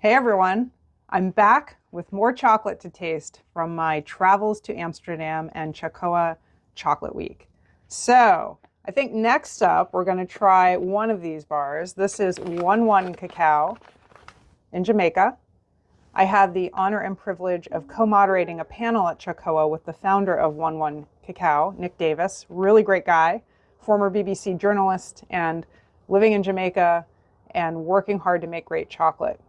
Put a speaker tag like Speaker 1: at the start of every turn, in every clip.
Speaker 1: Hey everyone, I'm back with more chocolate to taste from my travels to Amsterdam and Chocoa Chocolate Week. So I think next up we're going to try one of these bars. This is 1-1 Cacao in Jamaica. I had the honor and privilege of co-moderating a panel at Chocoa with the founder of 1-1 Cacao, Nick Davis, really great guy, former BBC journalist and living in Jamaica and working hard to make great chocolate.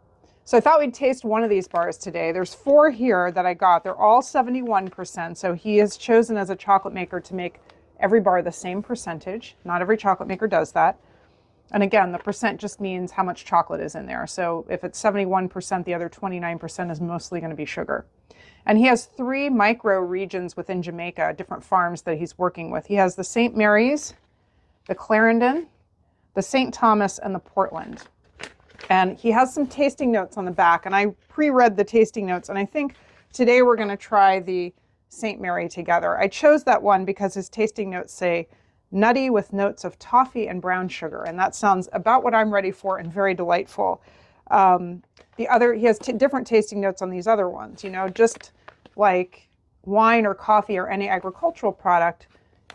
Speaker 1: So I thought we'd taste one of these bars today. There's 4 here that I got. They're all 71%. So he has chosen as a chocolate maker to make every bar the same percentage. Not every chocolate maker does that. And again, the percent just means how much chocolate is in there. So if it's 71%, the other 29% is mostly going to be sugar. And he has 3 micro regions within Jamaica, different farms that he's working with. He has the St. Mary's, the Clarendon, the St. Thomas, and the Portland. And he has some tasting notes on the back, and I pre-read the tasting notes, and I think today we're going to try the St. Mary together. I chose that one because his tasting notes say nutty with notes of toffee and brown sugar, and that sounds about what I'm ready for and very delightful. He has different tasting notes on these other ones, just like wine or coffee or any agricultural product,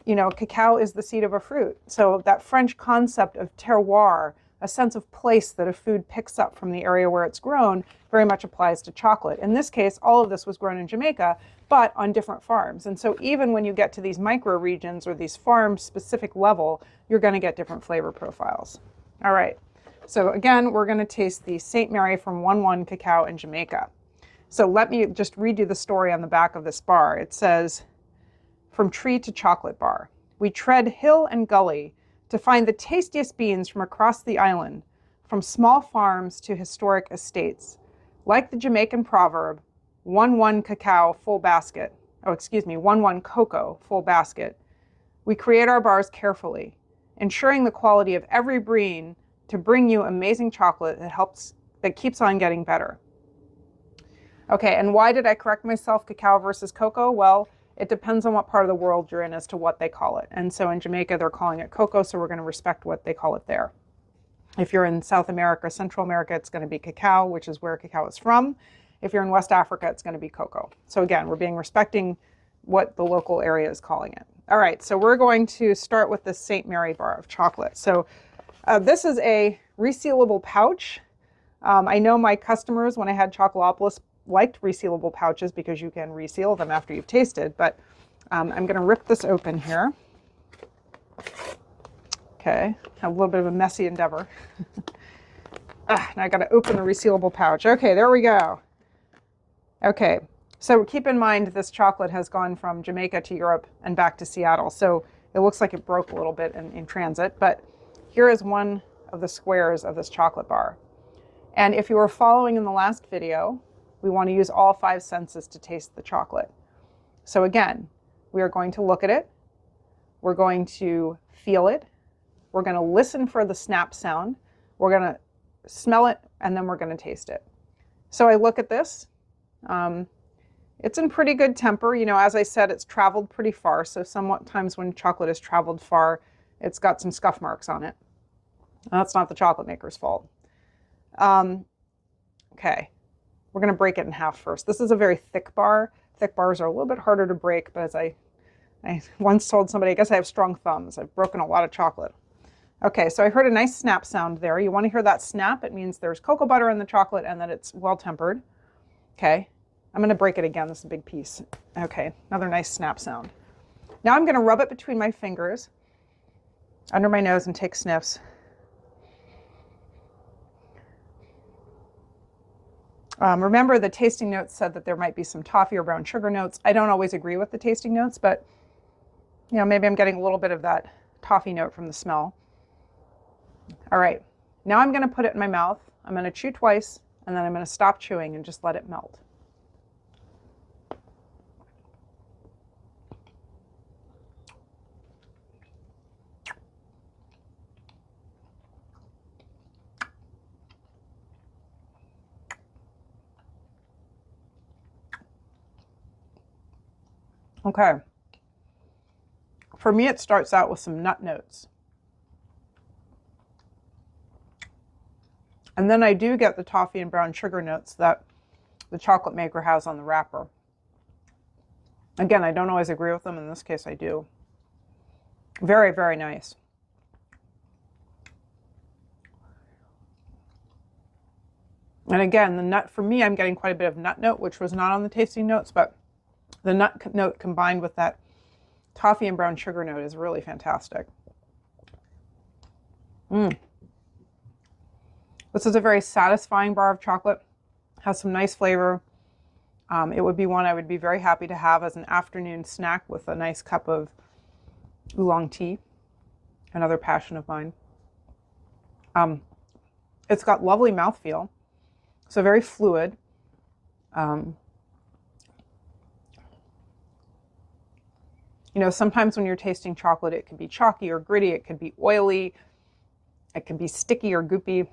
Speaker 1: cacao is the seed of a fruit. So that French concept of terroir, a sense of place that a food picks up from the area where it's grown, very much applies to chocolate. In this case, all of this was grown in Jamaica, but on different farms. And so even when you get to these micro regions or these farm specific level, you're going to get different flavor profiles. All right. So again, we're going to taste the St. Mary from 1-1 Cacao in Jamaica. So let me just read you the story on the back of this bar. It says, "From tree to chocolate bar, we tread hill and gully to find the tastiest beans from across the island, from small farms to historic estates. Like the Jamaican proverb, 1-1 cacao, full basket. 1-1 cocoa, full basket. We create our bars carefully, ensuring the quality of every bean to bring you amazing chocolate that keeps on getting better." Okay, and why did I correct myself, cacao versus cocoa? Well, it depends on what part of the world you're in as to what they call it. And so in Jamaica, they're calling it cocoa, so we're going to respect what they call it there. If you're in South America, Central America, it's going to be cacao, which is where cacao is from. If you're in West Africa, it's going to be cocoa. So again, we're respecting what the local area is calling it. All right, so we're going to start with the St. Mary bar of chocolate. So this is a resealable pouch. I know my customers, when I had Chocolopolis, liked resealable pouches because you can reseal them after you've tasted, but I'm going to rip this open here. Okay, a little bit of a messy endeavor. Now I got to open the resealable pouch. Okay, there we go. Okay, so keep in mind this chocolate has gone from Jamaica to Europe and back to Seattle, so it looks like it broke a little bit in transit, but here is one of the squares of this chocolate bar. And if you were following in the last video, we want to use all 5 senses to taste the chocolate. So again, we are going to look at it, we're going to feel it, we're going to listen for the snap sound, we're going to smell it, and then we're going to taste it. So I look at this. It's in pretty good temper. As I said, it's traveled pretty far, so sometimes when chocolate has traveled far, it's got some scuff marks on it. That's not the chocolate maker's fault. Okay. We're going to break it in half first. This is a very thick bar. Thick bars are a little bit harder to break, but as I once told somebody, I guess I have strong thumbs. I've broken a lot of chocolate. Okay, so I heard a nice snap sound there. You want to hear that snap? It means there's cocoa butter in the chocolate and that it's well tempered. Okay, I'm going to break it again. This is a big piece. Okay, another nice snap sound. Now I'm going to rub it between my fingers, under my nose, and take sniffs. Remember, the tasting notes said that there might be some toffee or brown sugar notes. I don't always agree with the tasting notes, but maybe I'm getting a little bit of that toffee note from the smell. All right, now I'm going to put it in my mouth. I'm going to chew twice, and then I'm going to stop chewing and just let it melt. Okay. For me, it starts out with some nut notes. And then I do get the toffee and brown sugar notes that the chocolate maker has on the wrapper. Again, I don't always agree with them. In this case, I do. Very, very nice. And again, the nut, for me, I'm getting quite a bit of nut note, which was not on the tasting notes, but the nut note combined with that toffee and brown sugar note is really fantastic. This is a very satisfying bar of chocolate. Has some nice flavor. It would be one I would be very happy to have as an afternoon snack with a nice cup of oolong tea, another passion of mine. It's got lovely mouthfeel, so very fluid. You know, sometimes when you're tasting chocolate, it can be chalky or gritty, it could be oily, it can be sticky or goopy.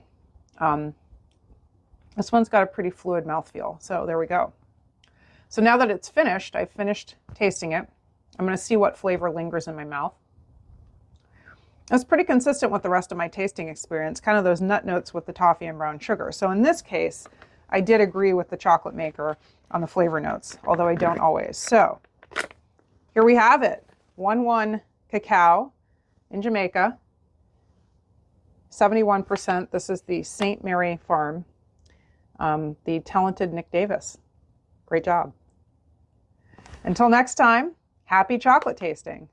Speaker 1: This one's got a pretty fluid mouthfeel, so there we go. So now that it's finished, I've finished tasting it. I'm going to see what flavor lingers in my mouth. It's pretty consistent with the rest of my tasting experience, kind of those nut notes with the toffee and brown sugar. So in this case, I did agree with the chocolate maker on the flavor notes, although I don't always. So here we have it, 1-1 Cacao in Jamaica, 71%. This is the St. Mary Farm, the talented Nick Davis. Great job. Until next time, happy chocolate tasting.